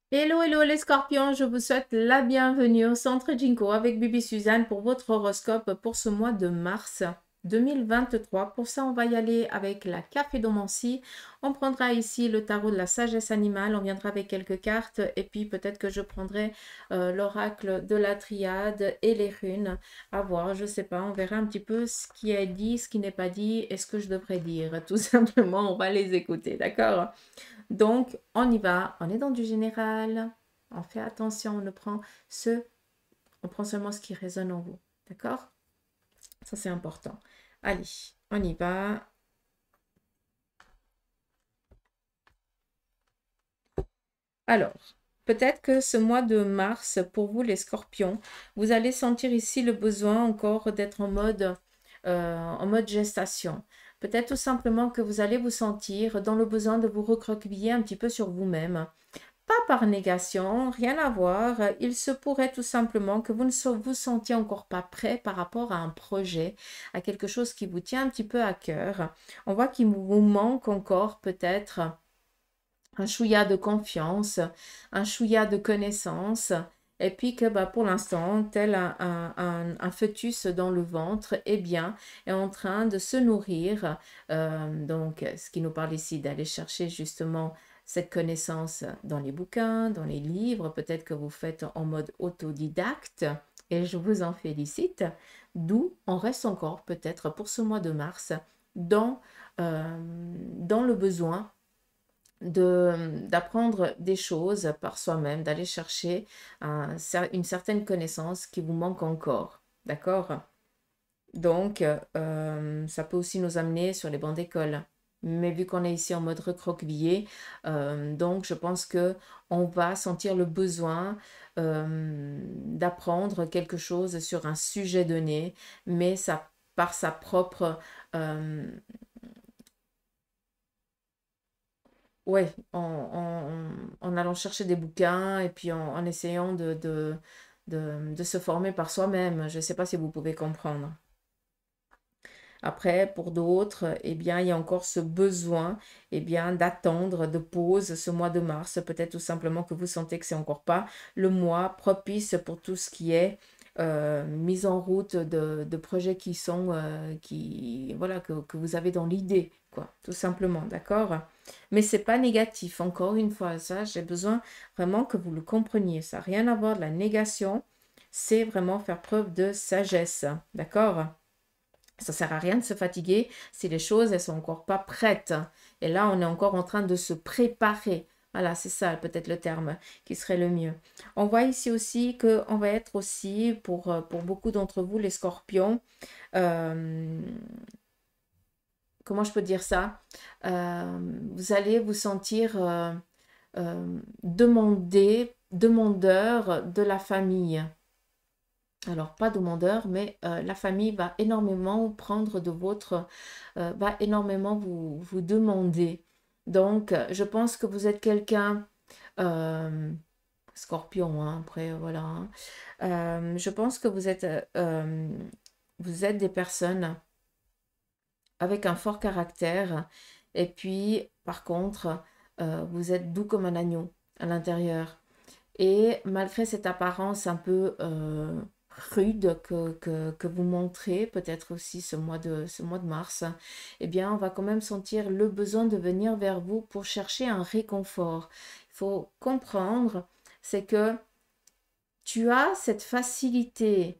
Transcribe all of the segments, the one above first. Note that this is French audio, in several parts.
Hello, hello les scorpions, je vous souhaite la bienvenue au Centre Jinko avec Bibi Suzanne pour votre horoscope pour ce mois de mars 2023. Pour ça, on va y aller avec la caphédomancie. On prendra ici le tarot de la sagesse animale, on viendra avec quelques cartes et puis peut-être que je prendrai l'oracle de la triade et les runes. À voir, je sais pas, on verra un petit peu ce qui est dit, ce qui n'est pas dit et ce que je devrais dire. Tout simplement, on va les écouter, d'accord? Donc, on y va, on est dans du général, on fait attention, on prend seulement ce qui résonne en vous. D'accord? Ça, c'est important. Allez, on y va. Alors, peut-être que ce mois de mars, pour vous, les scorpions, vous allez sentir ici le besoin encore d'être en mode gestation. Peut-être tout simplement que vous allez vous sentir dans le besoin de vous recroqueviller un petit peu sur vous-même. Pas par négation, rien à voir. Il se pourrait tout simplement que vous ne vous sentiez encore pas prêt par rapport à un projet, à quelque chose qui vous tient un petit peu à cœur. On voit qu'il vous manque encore peut-être un chouïa de confiance, un chouïa de connaissance. Et puis que pour l'instant, tel un fœtus dans le ventre, eh bien, est en train de se nourrir. Donc, ce qui nous parle ici d'aller chercher justement cette connaissance dans les bouquins, dans les livres, peut-être que vous faites en mode autodidacte, et je vous en félicite. D'où on reste encore peut-être pour ce mois de mars dans, dans le besoin d'apprendre des choses par soi-même, d'aller chercher une certaine connaissance qui vous manque encore. D'accord? Donc, ça peut aussi nous amener sur les bancs d'école. Mais vu qu'on est ici en mode recroquevillé, donc je pense que on va sentir le besoin d'apprendre quelque chose sur un sujet donné, mais ça par sa propre ouais, en allant chercher des bouquins et puis en essayant de se former par soi-même. Je ne sais pas si vous pouvez comprendre. Après, pour d'autres, eh bien, il y a encore ce besoin, eh bien, d'attendre, de pause ce mois de mars. Peut-être tout simplement que vous sentez que c'est encore pas le mois propice pour tout ce qui est mise en route de projets qui sont, voilà, que vous avez dans l'idée, quoi, tout simplement, d'accord? Mais c'est pas négatif. Encore une fois, ça, j'ai besoin vraiment que vous le compreniez. Ça n'a rien à voir de la négation. C'est vraiment faire preuve de sagesse, d'accord? Ça sert à rien de se fatiguer si les choses, elles sont encore pas prêtes. Et là, on est encore en train de se préparer. Voilà, c'est ça peut-être le terme qui serait le mieux. On voit ici aussi qu'on va être aussi, pour beaucoup d'entre vous, les scorpions, euh, comment je peux dire ça? Vous allez vous sentir demandeur de la famille. Alors, pas demandeur, mais la famille va énormément prendre de votre, va énormément vous demander. Donc, je pense que vous êtes quelqu'un, euh, scorpion, hein, après, voilà. Hein. Je pense que vous êtes des personnes avec un fort caractère. Et puis, par contre, vous êtes doux comme un agneau à l'intérieur. Et malgré cette apparence un peu rude que vous montrez, peut-être aussi ce mois de mars, eh bien, on va quand même sentir le besoin de venir vers vous pour chercher un réconfort. Il faut comprendre, c'est que tu as cette facilité.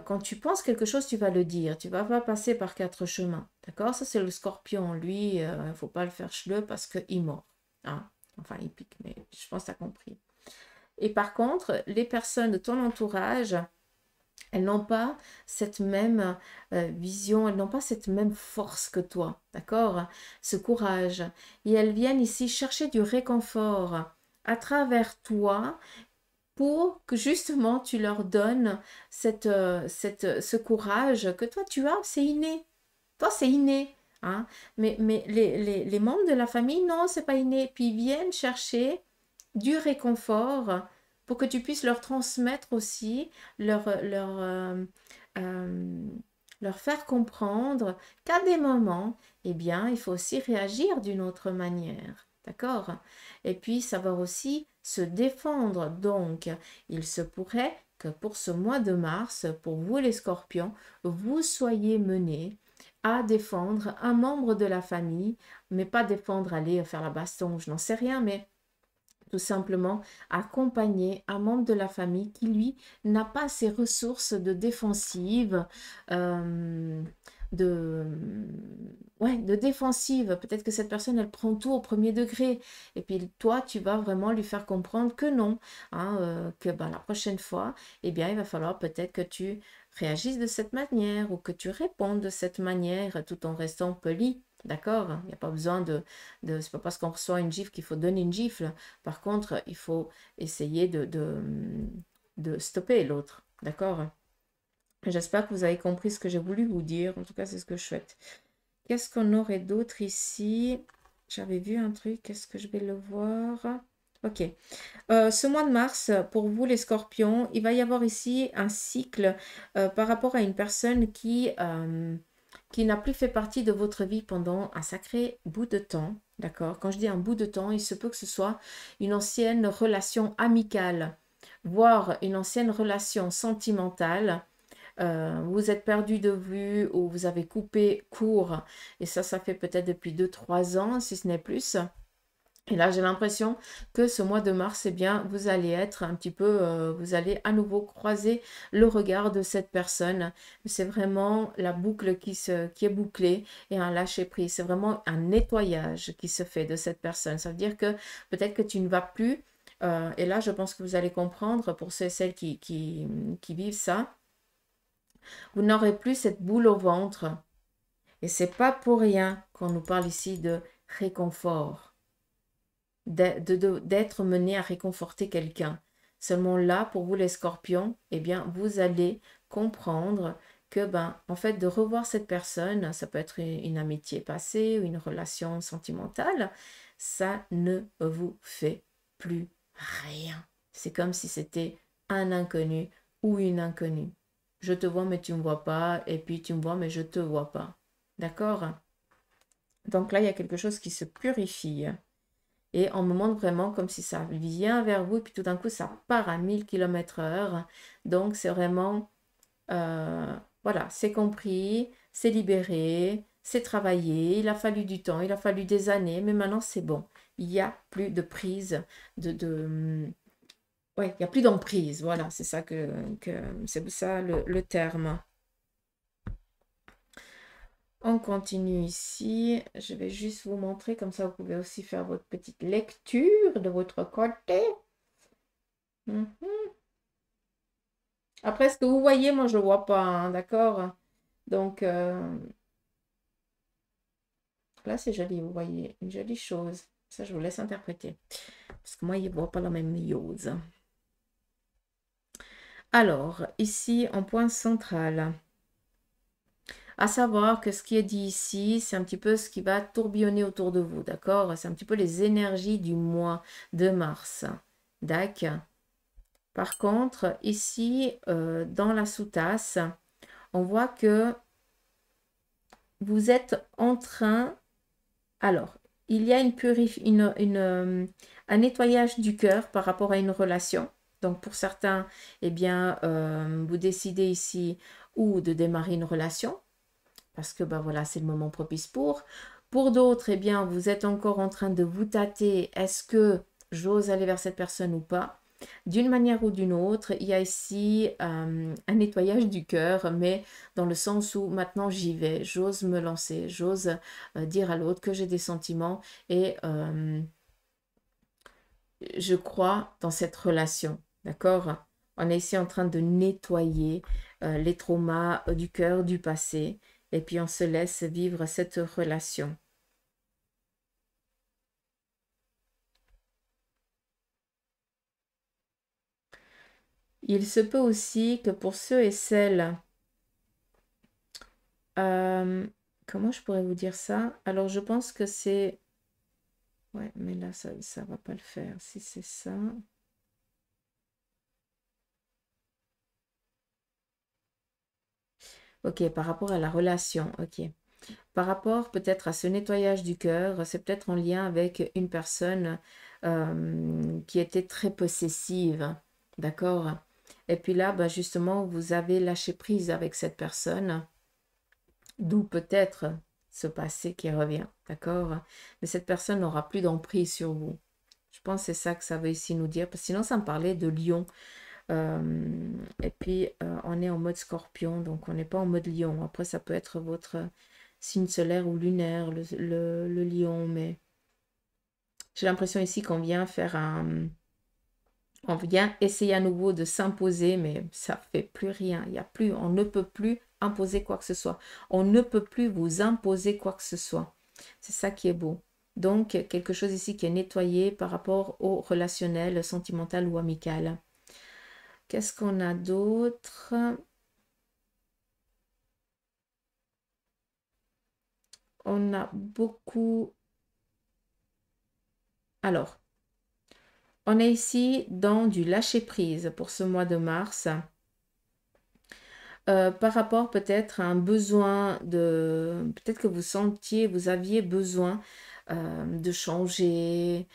Quand tu penses quelque chose, tu vas le dire. Tu vas pas passer par quatre chemins. D'accord? Ça, c'est le scorpion. Lui, il ne faut pas le faire cheleux parce qu'il mord. Hein? Enfin, il pique, mais je pense que tu as compris. Et par contre, les personnes de ton entourage, elles n'ont pas cette même vision, elles n'ont pas cette même force que toi, d'accord? Ce courage. Et elles viennent ici chercher du réconfort à travers toi pour que justement tu leur donnes ce courage que toi tu as, c'est inné. Toi, c'est inné. Hein? Mais les membres de la famille, non, c'est pas inné. Puis ils viennent chercher du réconfort pour que tu puisses leur transmettre aussi, euh, leur faire comprendre qu'à des moments, eh bien, il faut aussi réagir d'une autre manière. D'accord? Et puis, savoir aussi se défendre. Donc, il se pourrait que pour ce mois de mars, pour vous les scorpions, vous soyez menés à défendre un membre de la famille, mais pas défendre, aller faire la baston, je n'en sais rien, mais tout simplement accompagner un membre de la famille qui, lui, n'a pas ces ressources de défensive, euh, de, ouais, de défensive. Peut-être que cette personne, elle prend tout au premier degré. Et puis toi, tu vas vraiment lui faire comprendre que non, hein, que ben, la prochaine fois, eh bien, il va falloir peut-être que tu réagisses de cette manière ou que tu répondes de cette manière tout en restant poli. D'accord? Il n'y a pas besoin c'est pas parce qu'on reçoit une gifle qu'il faut donner une gifle. Par contre, il faut essayer de stopper l'autre. D'accord? J'espère que vous avez compris ce que j'ai voulu vous dire. En tout cas, c'est ce que je souhaite. Qu'est-ce qu'on aurait d'autre ici? J'avais vu un truc. Est-ce que je vais le voir? Ok. Ce mois de mars, pour vous les scorpions, il va y avoir ici un cycle par rapport à une personne qui n'a plus fait partie de votre vie pendant un sacré bout de temps. D'accord? Quand je dis un bout de temps, il se peut que ce soit une ancienne relation amicale, voire une ancienne relation sentimentale. Vous êtes perdu de vue ou vous avez coupé court, et ça fait peut-être depuis 2 3 ans, si ce n'est plus. Et là, j'ai l'impression que ce mois de mars, eh bien, vous allez être un petit peu, vous allez à nouveau croiser le regard de cette personne. C'est vraiment la boucle qui est bouclée et un lâcher-prise. C'est vraiment un nettoyage qui se fait de cette personne. Ça veut dire que peut-être que tu ne vas plus, et là, je pense que vous allez comprendre pour ceux et celles qui vivent ça, vous n'aurez plus cette boule au ventre. Et c'est pas pour rien qu'on nous parle ici de réconfort, d'être mené à réconforter quelqu'un. Seulement là, pour vous les scorpions, eh bien, vous allez comprendre que, ben, en fait, de revoir cette personne, ça peut être une amitié passée ou une relation sentimentale, ça ne vous fait plus rien. C'est comme si c'était un inconnu ou une inconnue. Je te vois, mais tu ne me vois pas, et puis tu me vois, mais je ne te vois pas. D'accord? Donc là, il y a quelque chose qui se purifie. Et on me montre vraiment comme si ça vient vers vous, et puis tout d'un coup, ça part à 1000 km/h. Donc, c'est vraiment, voilà, c'est compris, c'est libéré, c'est travaillé. Il a fallu du temps, il a fallu des années, mais maintenant, c'est bon. Il n'y a plus de prise, ouais, il n'y a plus d'emprise. Voilà, c'est ça c'est ça le terme. On continue ici. Je vais juste vous montrer, comme ça vous pouvez aussi faire votre petite lecture de votre côté. Mhm. Après, ce que vous voyez, moi, je ne le vois pas, hein, d'accord? Donc, là, c'est joli, vous voyez, une jolie chose. Ça, je vous laisse interpréter. Parce que moi, il ne voit pas la même chose. Alors, ici, en point central, à savoir que ce qui est dit ici, c'est un petit peu ce qui va tourbillonner autour de vous, d'accord? C'est un petit peu les énergies du mois de mars. D'accord? Par contre, ici, dans la sous-tasse, on voit que vous êtes en train... Alors, il y a un nettoyage du cœur par rapport à une relation. Donc, pour certains, eh bien, vous décidez ici ou de démarrer une relation, parce que ben, voilà, c'est le moment propice pour. Pour d'autres, eh bien, vous êtes encore en train de vous tâter. Est-ce que j'ose aller vers cette personne ou pas? D'une manière ou d'une autre, il y a ici un nettoyage du cœur, mais dans le sens où maintenant j'y vais, j'ose me lancer, j'ose dire à l'autre que j'ai des sentiments et je crois dans cette relation, d'accord? On est ici en train de nettoyer les traumas du cœur, du passé, et puis on se laisse vivre cette relation. Il se peut aussi que pour ceux et celles, euh, comment je pourrais vous dire ça? Alors je pense que c'est, ouais, mais là ça va pas le faire. Si c'est ça, ok, par rapport à la relation, ok. Par rapport peut-être à ce nettoyage du cœur, c'est peut-être en lien avec une personne qui était très possessive, d'accord? Et puis là, bah, justement, vous avez lâché prise avec cette personne, d'où peut-être ce passé qui revient, d'accord? Mais cette personne n'aura plus d'emprise sur vous. Je pense que c'est ça que ça veut ici nous dire, parce que sinon ça me parlait de lion. Et puis on est en mode scorpion, donc on n'est pas en mode lion. Après, ça peut être votre signe solaire ou lunaire, le lion, mais j'ai l'impression ici qu'on vient faire un... On vient essayer à nouveau de s'imposer, mais ça fait plus rien. Il y a plus, on ne peut plus imposer quoi que ce soit. On ne peut plus vous imposer quoi que ce soit. C'est ça qui est beau. Donc, quelque chose ici qui est nettoyé par rapport au relationnel, sentimental ou amical. Qu'est-ce qu'on a d'autre? On a beaucoup... Alors, on est ici dans du lâcher-prise pour ce mois de mars. Par rapport peut-être à un besoin de... Peut-être que vous sentiez, vous aviez besoin de changer,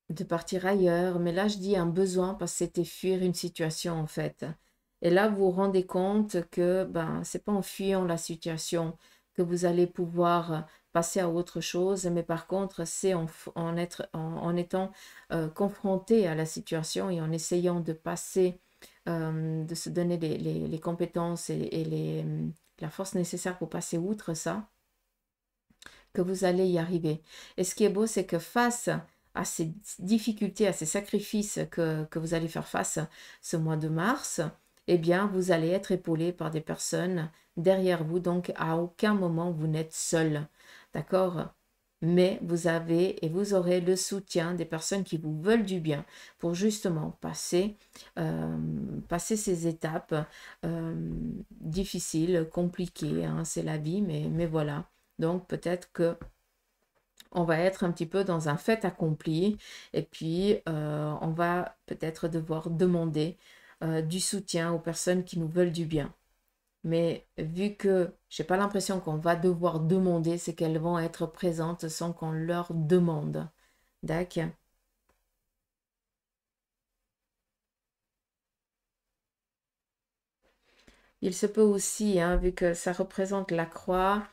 de partir ailleurs. Mais là, je dis un besoin parce que c'était fuir une situation en fait. Et là, vous vous rendez compte que ben, c'est pas en fuyant la situation que vous allez pouvoir passer à autre chose, mais par contre, c'est en étant confronté à la situation et en essayant de passer, de se donner les compétences et la force nécessaire pour passer outre ça, que vous allez y arriver. Et ce qui est beau, c'est que face à ces difficultés, à ces sacrifices que vous allez faire face ce mois de mars, eh bien, vous allez être épaulé par des personnes derrière vous. Donc, à aucun moment, vous n'êtes seul. D'accord? Mais vous avez et vous aurez le soutien des personnes qui vous veulent du bien pour justement passer ces étapes difficiles, compliquées, hein, c'est la vie, mais voilà. Donc peut-être que on va être un petit peu dans un fait accompli et puis on va peut-être devoir demander du soutien aux personnes qui nous veulent du bien. Mais vu que j'ai pas l'impression qu'on va devoir demander, c'est qu'elles vont être présentes sans qu'on leur demande. D'accord. Il se peut aussi, hein, vu que ça représente la croix,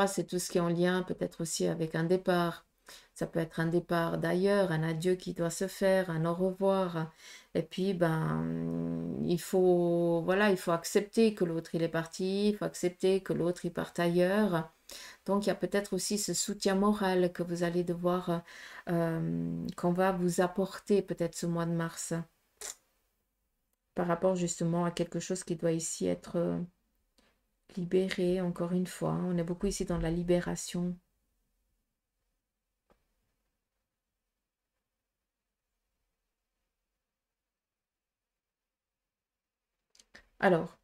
c'est tout ce qui est en lien peut-être aussi avec un départ. Ça peut être un départ d'ailleurs, un adieu qui doit se faire, un au revoir. Et puis, ben, il faut, voilà, il faut accepter que l'autre il est parti, il faut accepter que l'autre il parte ailleurs. Donc, il y a peut-être aussi ce soutien moral que vous allez devoir, qu'on va vous apporter peut-être ce mois de mars, par rapport justement à quelque chose qui doit ici être libéré, encore une fois. On est beaucoup ici dans la libération. Alors,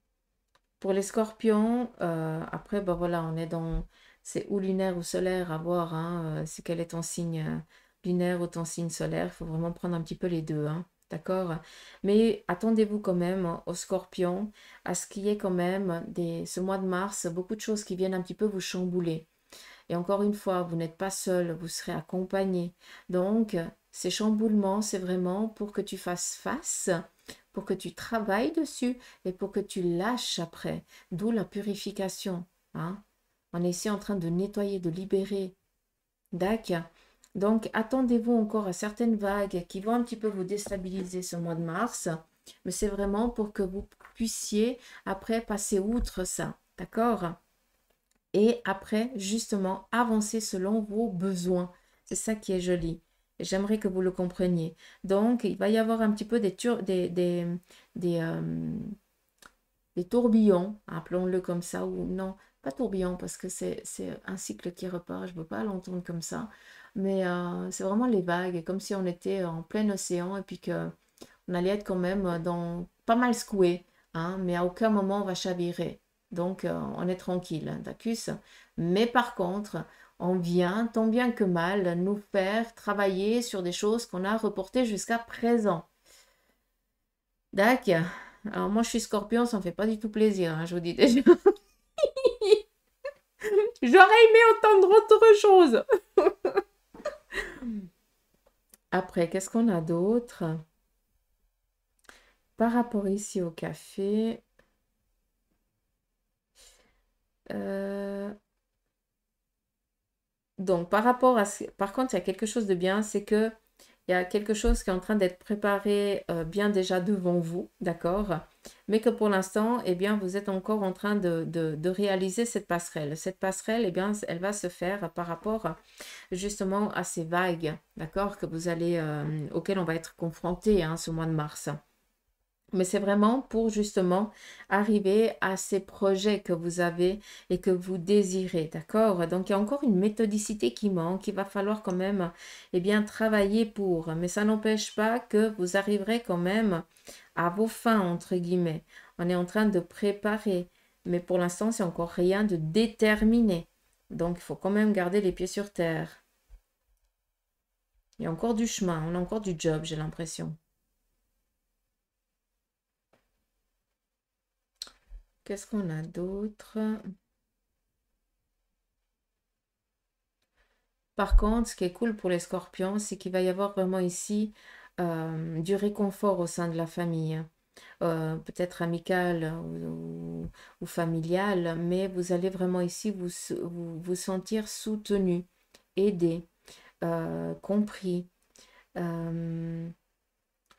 pour les scorpions, après, ben voilà, on est dans, c'est ou lunaire ou solaire à voir, hein, c'est quel est ton signe lunaire ou ton signe solaire. Il faut vraiment prendre un petit peu les deux, hein, d'accord? Mais attendez-vous quand même aux scorpions, à ce qu'il y ait quand même ce mois de mars, beaucoup de choses qui viennent un petit peu vous chambouler. Et encore une fois, vous n'êtes pas seul, vous serez accompagné. Donc, ces chamboulements, c'est vraiment pour que tu fasses face, pour que tu travailles dessus et pour que tu lâches après. D'où la purification. Hein. On est ici en train de nettoyer, de libérer. D'accord. Donc, attendez-vous encore à certaines vagues qui vont un petit peu vous déstabiliser ce mois de mars. Mais c'est vraiment pour que vous puissiez après passer outre ça. D'accord? Et après, justement, avancer selon vos besoins. C'est ça qui est joli. J'aimerais que vous le compreniez. Donc, il va y avoir un petit peu des, des tourbillons, appelons-le comme ça, ou non, pas tourbillons, parce que c'est un cycle qui repart, je ne veux pas l'entendre comme ça, mais c'est vraiment les vagues, comme si on était en plein océan et puis que on allait être quand même dans pas mal secoué, hein, mais à aucun moment on va chavirer. Donc on est tranquille, hein, d'accord? Mais par contre, on vient, tant bien que mal, nous faire travailler sur des choses qu'on a reportées jusqu'à présent. D'accord? Alors moi, je suis scorpion, ça ne me fait pas du tout plaisir, hein, je vous dis déjà. J'aurais aimé entendre autre chose. Après, qu'est-ce qu'on a d'autre? Par rapport ici au café, euh, donc par rapport à par contre, il y a quelque chose de bien, c'est que il y a quelque chose qui est en train d'être préparé bien déjà devant vous, d'accord? Mais que pour l'instant, eh bien, vous êtes encore en train de réaliser cette passerelle. Cette passerelle, eh bien, elle va se faire par rapport justement à ces vagues, d'accord, que vous allez, auxquelles on va être confronté hein, ce mois de mars. Mais c'est vraiment pour justement arriver à ces projets que vous avez et que vous désirez, d'accord? Donc il y a encore une méthodicité qui manque, il va falloir quand même eh bien, travailler pour, mais ça n'empêche pas que vous arriverez quand même à vos fins, entre guillemets. On est en train de préparer, mais pour l'instant, c'est encore rien de déterminé. Donc il faut quand même garder les pieds sur terre. Il y a encore du chemin, on a encore du job, j'ai l'impression. Qu'est-ce qu'on a d'autre? Par contre, ce qui est cool pour les scorpions, c'est qu'il va y avoir vraiment ici du réconfort au sein de la famille. Peut-être amical ou familial, mais vous allez vraiment ici vous sentir soutenu, aidé, compris. Euh,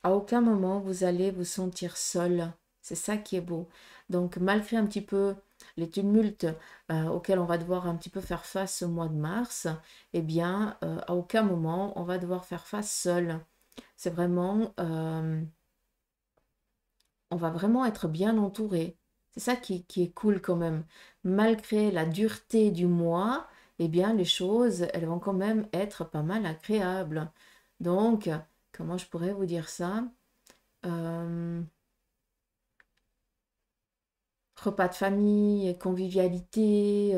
à aucun moment vous allez vous sentir seul. C'est ça qui est beau. Donc malgré un petit peu les tumultes auxquels on va devoir un petit peu faire face au mois de mars, eh bien à aucun moment on va devoir faire face seul. C'est vraiment, on va vraiment être bien entouré. C'est ça qui est cool quand même. Malgré la dureté du mois, eh bien les choses, elles vont quand même être pas mal agréables. Donc, comment je pourrais vous dire ça? Euh, repas de famille, convivialité,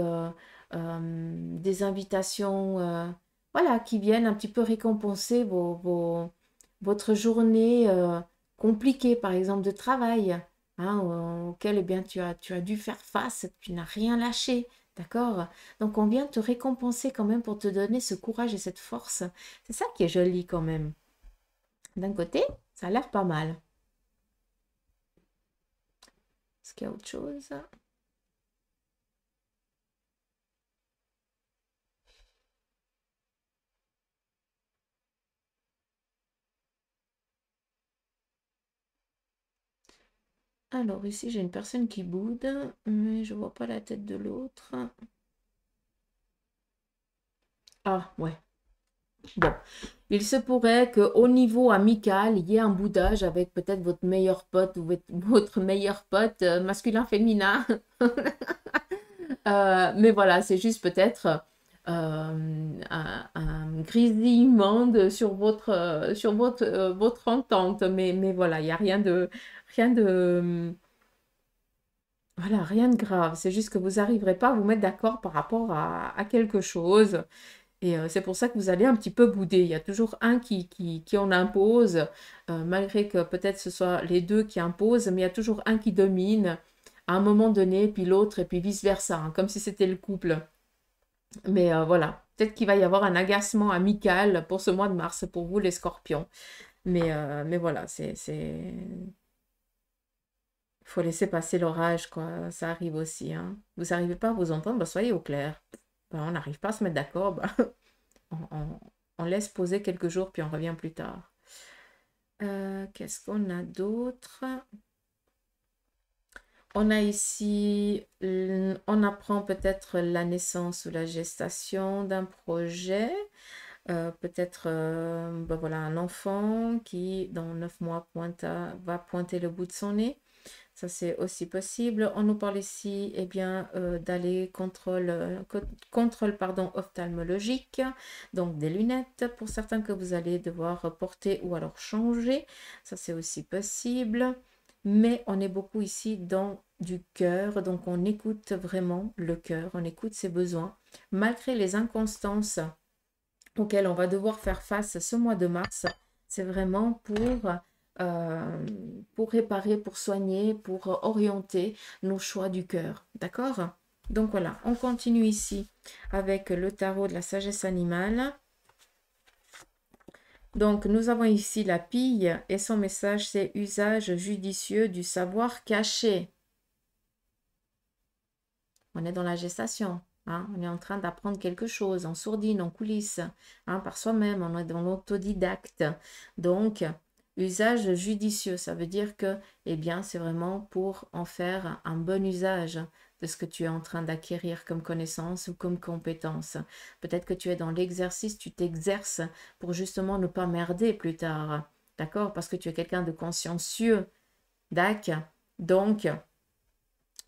des invitations, voilà, qui viennent un petit peu récompenser votre journée compliquée, par exemple, de travail, hein, auquel eh bien, tu as dû faire face, tu n'as rien lâché, d'accord? Donc, on vient te récompenser quand même pour te donner ce courage et cette force. C'est ça qui est joli quand même. D'un côté, ça a l'air pas mal. Est-ce qu'il y a autre chose? Alors ici, j'ai une personne qui boude, mais je vois pas la tête de l'autre. Ah, ouais. Bon. Il se pourrait qu'au niveau amical, il y ait un boudage avec peut-être votre meilleur pote ou votre meilleur pote masculin-féminin. Mais voilà, c'est juste peut-être un grésillement sur votre entente. Mais voilà, il n'y a rien de, voilà, rien de grave. C'est juste que vous n'arriverez pas à vous mettre d'accord par rapport à quelque chose. Et c'est pour ça que vous allez un petit peu bouder. Il y a toujours un qui en impose, malgré que peut-être ce soit les deux qui imposent, mais il y a toujours un qui domine à un moment donné, puis l'autre, et puis vice-versa, hein, comme si c'était le couple. Mais voilà, peut-être qu'il va y avoir un agacement amical pour ce mois de mars, pour vous les scorpions. Mais voilà, faut laisser passer l'orage, quoi. Ça arrive aussi, hein. Vous n'arrivez pas à vous entendre, bah, soyez au clair. Bah, on n'arrive pas à se mettre d'accord, bah, on laisse poser quelques jours, puis on revient plus tard. Qu'est-ce qu'on a d'autre? On a ici, on apprend peut-être la naissance ou la gestation d'un projet. Peut-être ben voilà, un enfant qui, dans 9 mois, va pointer le bout de son nez. Ça, c'est aussi possible. On nous parle ici eh bien, d'aller contrôle pardon, ophtalmologique, donc des lunettes pour certains que vous allez devoir porter ou alors changer. Ça, c'est aussi possible. Mais on est beaucoup ici dans du cœur, donc on écoute vraiment le cœur, on écoute ses besoins, malgré les inconstances auxquelles on va devoir faire face ce mois de mars. C'est vraiment pour pour réparer, pour soigner, pour orienter nos choix du cœur. D'accord? Donc voilà, on continue ici avec le tarot de la sagesse animale. Donc nous avons ici la pie et son message c'est usage judicieux du savoir caché. On est dans la gestation. Hein, on est en train d'apprendre quelque chose en sourdine, en coulisses, hein, par soi-même, on est dans l'autodidacte. Donc, usage judicieux, ça veut dire que, eh bien, c'est vraiment pour en faire un bon usage de ce que tu es en train d'acquérir comme connaissance ou comme compétence. Peut-être que tu es dans l'exercice, tu t'exerces pour justement ne pas merder plus tard. D'accord? Parce que tu es quelqu'un de consciencieux. D'accord? Donc,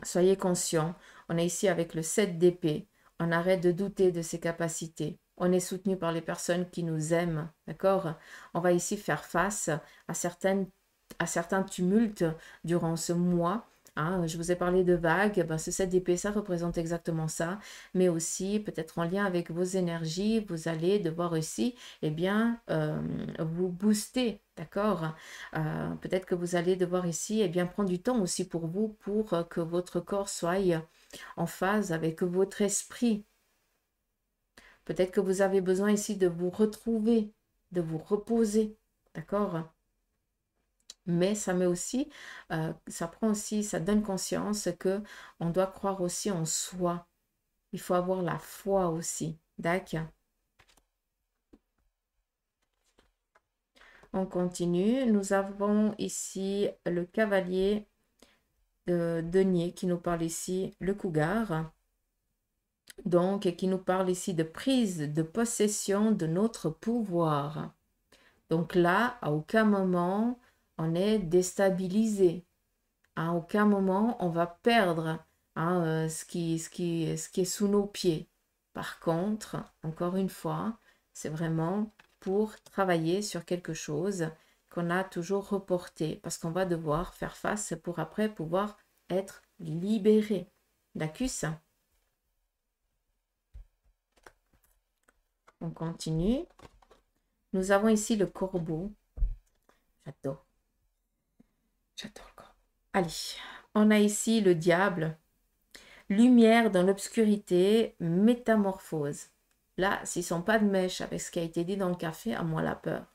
soyez conscients, on est ici avec le 7 d'épée. On arrête de douter de ses capacités. On est soutenu par les personnes qui nous aiment, d'accord? On va ici faire face à certains tumultes durant ce mois. Hein. Je vous ai parlé de vagues, ben, ce 7 d'épée, ça représente exactement ça, mais aussi peut-être en lien avec vos énergies, vous allez devoir aussi, eh bien, vous booster, d'accord? Peut-être que vous allez devoir ici, eh bien, prendre du temps aussi pour vous, pour que votre corps soit en phase avec votre esprit. Peut-être que vous avez besoin ici de vous retrouver, de vous reposer, d'accord? Mais ça met aussi, ça prend aussi, ça donne conscience que on doit croire aussi en soi. Il faut avoir la foi aussi, d'accord? On continue. Nous avons ici le cavalier de denier qui nous parle ici, le cougar. Donc, qui nous parle ici de prise de possession de notre pouvoir. Donc là, à aucun moment, on est déstabilisé. À aucun moment, on va perdre hein, ce qui est sous nos pieds. Par contre, encore une fois, c'est vraiment pour travailler sur quelque chose qu'on a toujours reporté, parce qu'on va devoir faire face pour après pouvoir être libéré. D'accord? On continue. Nous avons ici le corbeau. J'adore. J'adore le corbeau. Allez, on a ici le diable. Lumière dans l'obscurité, métamorphose. Là, s'ils ne sont pas de mèche avec ce qui a été dit dans le café, à moi la peur.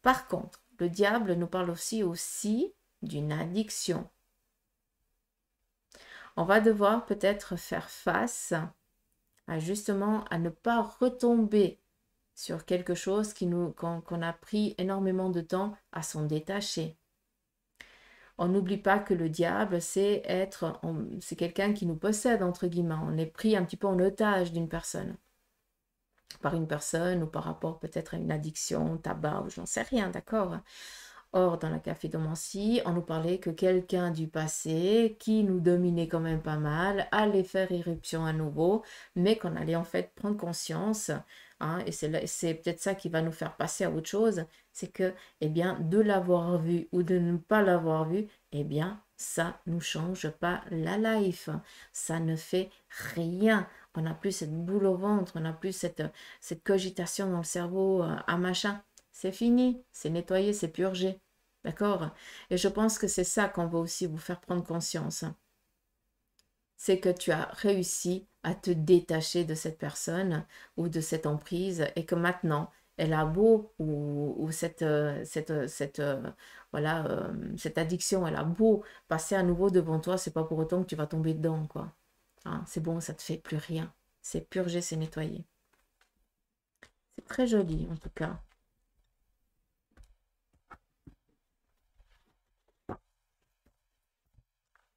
Par contre, le diable nous parle aussi d'une addiction. On va devoir peut-être faire face à justement à ne pas retomber sur quelque chose qu'on a pris énormément de temps à s'en détacher. On n'oublie pas que le diable, c'est quelqu'un qui nous possède, entre guillemets. On est pris un petit peu en otage d'une personne. Par une personne ou par rapport peut-être à une addiction, tabac ou j'en sais rien, d'accord? Or, dans la caphédomancie, on nous parlait que quelqu'un du passé, qui nous dominait quand même pas mal, allait faire irruption à nouveau, mais qu'on allait en fait prendre conscience, hein, et c'est peut-être ça qui va nous faire passer à autre chose, c'est que, eh bien, de l'avoir vu ou de ne pas l'avoir vu, eh bien, ça ne nous change pas la life. Ça ne fait rien. On n'a plus cette boule au ventre, on n'a plus cette cogitation dans le cerveau, un machin. C'est fini, c'est nettoyé, c'est purgé. D'accord? Et je pense que c'est ça qu'on va aussi vous faire prendre conscience. C'est que tu as réussi à te détacher de cette personne ou de cette emprise et que maintenant, elle a beau ou voilà, cette addiction, elle a beau passer à nouveau devant toi, c'est pas pour autant que tu vas tomber dedans, quoi. Hein, c'est bon, ça te fait plus rien. C'est purgé, c'est nettoyé. C'est très joli, en tout cas.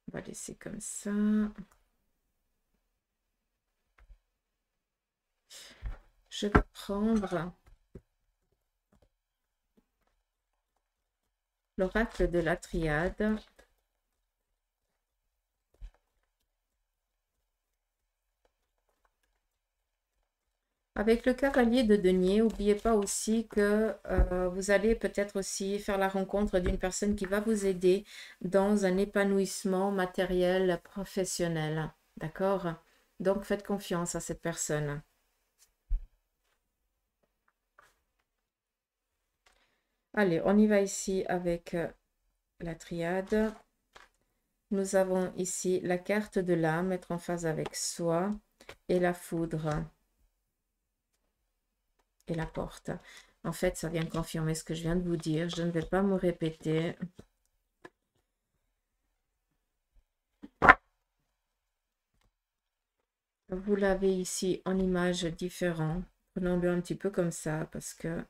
On va laisser comme ça. Je vais prendre l'oracle de la triade. Avec le cavalier de denier, n'oubliez pas aussi que vous allez peut-être aussi faire la rencontre d'une personne qui va vous aider dans un épanouissement matériel professionnel. D'accord? Donc faites confiance à cette personne. Allez, on y va ici avec la triade. Nous avons ici la carte de l'âme, être en phase avec soi, et la foudre et la porte. En fait, ça vient confirmer ce que je viens de vous dire. Je ne vais pas me répéter. Vous l'avez ici en image différente. Prenons-le un petit peu comme ça parce que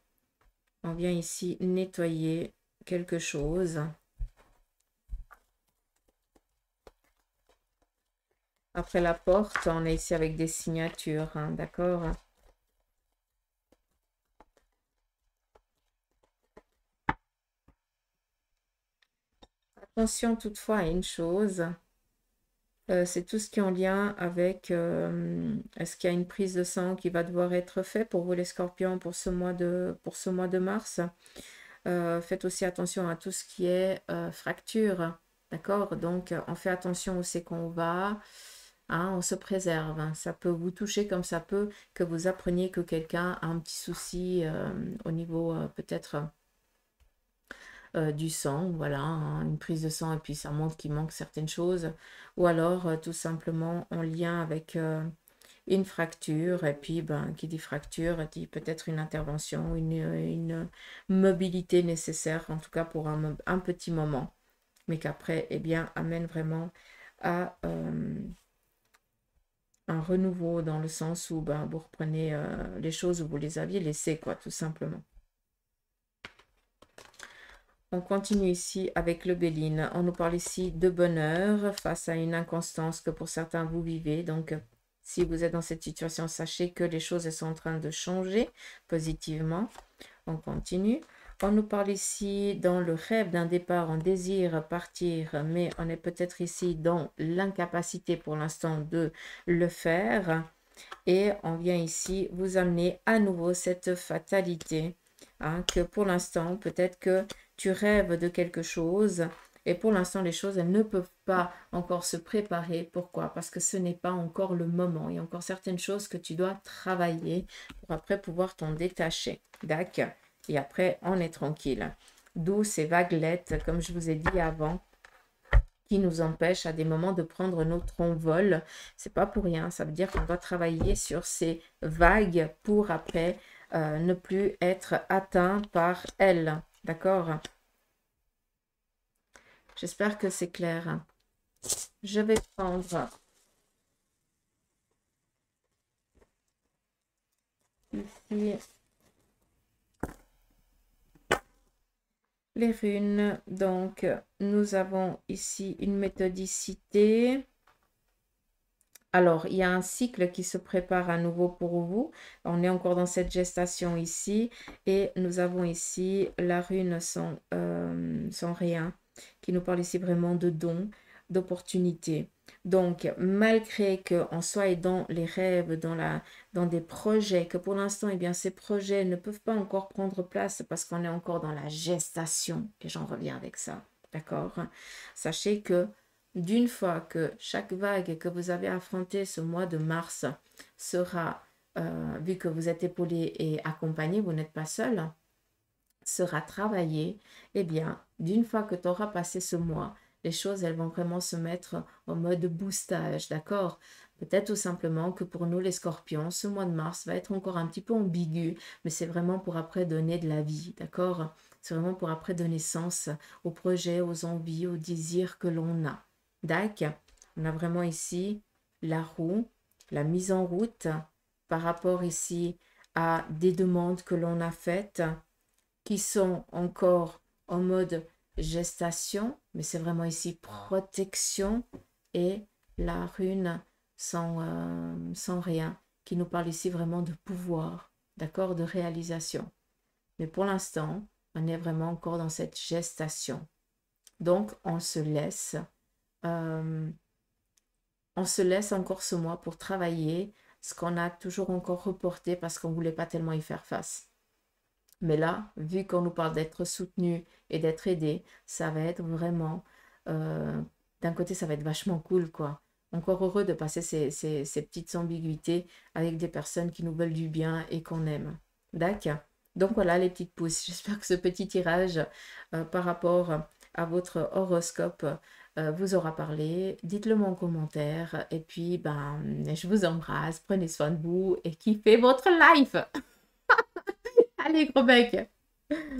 on vient ici nettoyer quelque chose. Après la porte, on est ici avec des signatures, hein, d'accord? Attention toutefois à une chose, c'est tout ce qui est en lien avec est-ce qu'il y a une prise de sang qui va devoir être faite pour vous les scorpions pour ce mois de mars. Faites aussi attention à tout ce qui est fracture, d'accord? Donc on fait attention où c'est qu'on va, hein, on se préserve, hein. Ça peut vous toucher comme ça peut que vous appreniez que quelqu'un a un petit souci au niveau peut-être du sang, voilà, hein, une prise de sang et puis ça montre qu'il manque certaines choses, ou alors tout simplement en lien avec une fracture, et puis ben, qui dit fracture dit peut-être une intervention, une mobilité nécessaire, en tout cas pour un petit moment, mais qu'après, eh bien, amène vraiment à un renouveau dans le sens où ben, vous reprenez les choses où vous les aviez laissées, quoi, tout simplement. On continue ici avec le Béline. On nous parle ici de bonheur face à une inconstance que pour certains vous vivez. Donc, si vous êtes dans cette situation, sachez que les choses sont en train de changer positivement. On continue. On nous parle ici dans le rêve d'un départ, on désire partir, mais on est peut-être ici dans l'incapacité pour l'instant de le faire. Et on vient ici vous amener à nouveau cette fatalité, hein, que pour l'instant, peut-être que tu rêves de quelque chose et pour l'instant, les choses, elles ne peuvent pas encore se préparer. Pourquoi? Parce que ce n'est pas encore le moment. Il y a encore certaines choses que tu dois travailler pour après pouvoir t'en détacher. D'accord? Et après, on est tranquille. D'où ces vaguelettes, comme je vous ai dit avant, qui nous empêchent à des moments de prendre notre envol. C'est pas pour rien. Ça veut dire qu'on doit travailler sur ces vagues pour après ne plus être atteint par elles. D'accord? J'espère que c'est clair. Je vais prendre ici les runes. Donc, nous avons ici une méthodicité. Alors, il y a un cycle qui se prépare à nouveau pour vous. On est encore dans cette gestation ici. Et nous avons ici la rune sans rien, qui nous parle ici vraiment de dons, d'opportunités. Donc, malgré qu'on soit dans les rêves, dans des projets, que pour l'instant, eh bien, ces projets ne peuvent pas encore prendre place parce qu'on est encore dans la gestation. Et j'en reviens avec ça. D'accord? Sachez que d'une fois que chaque vague que vous avez affrontée ce mois de mars sera, vu que vous êtes épaulé et accompagné, vous n'êtes pas seul, sera travaillée, eh bien, d'une fois que tu auras passé ce mois, les choses, elles vont vraiment se mettre en mode boostage, d'accord? Peut-être tout simplement que pour nous, les scorpions, ce mois de mars va être encore un petit peu ambigu, mais c'est vraiment pour après donner de la vie, d'accord? C'est vraiment pour après donner sens aux projets, aux envies, aux désirs que l'on a. D'accord? On a vraiment ici la roue, la mise en route par rapport ici à des demandes que l'on a faites qui sont encore en mode gestation, mais c'est vraiment ici protection et la rune sans rien, qui nous parle ici vraiment de pouvoir, d'accord, de réalisation. Mais pour l'instant, on est vraiment encore dans cette gestation. Donc, euh, on se laisse encore ce mois pour travailler ce qu'on a toujours encore reporté parce qu'on ne voulait pas tellement y faire face. Mais là, vu qu'on nous parle d'être soutenu et d'être aidé, ça va être vraiment, d'un côté, ça va être vachement cool, quoi. Encore heureux de passer ces petites ambiguïtés avec des personnes qui nous veulent du bien et qu'on aime. D'accord? Donc voilà les petites pousses. J'espère que ce petit tirage par rapport à votre horoscope vous aura parlé. Dites-le moi en commentaire. Et puis, ben, je vous embrasse. Prenez soin de vous et kiffez votre life. Allez, gros bec.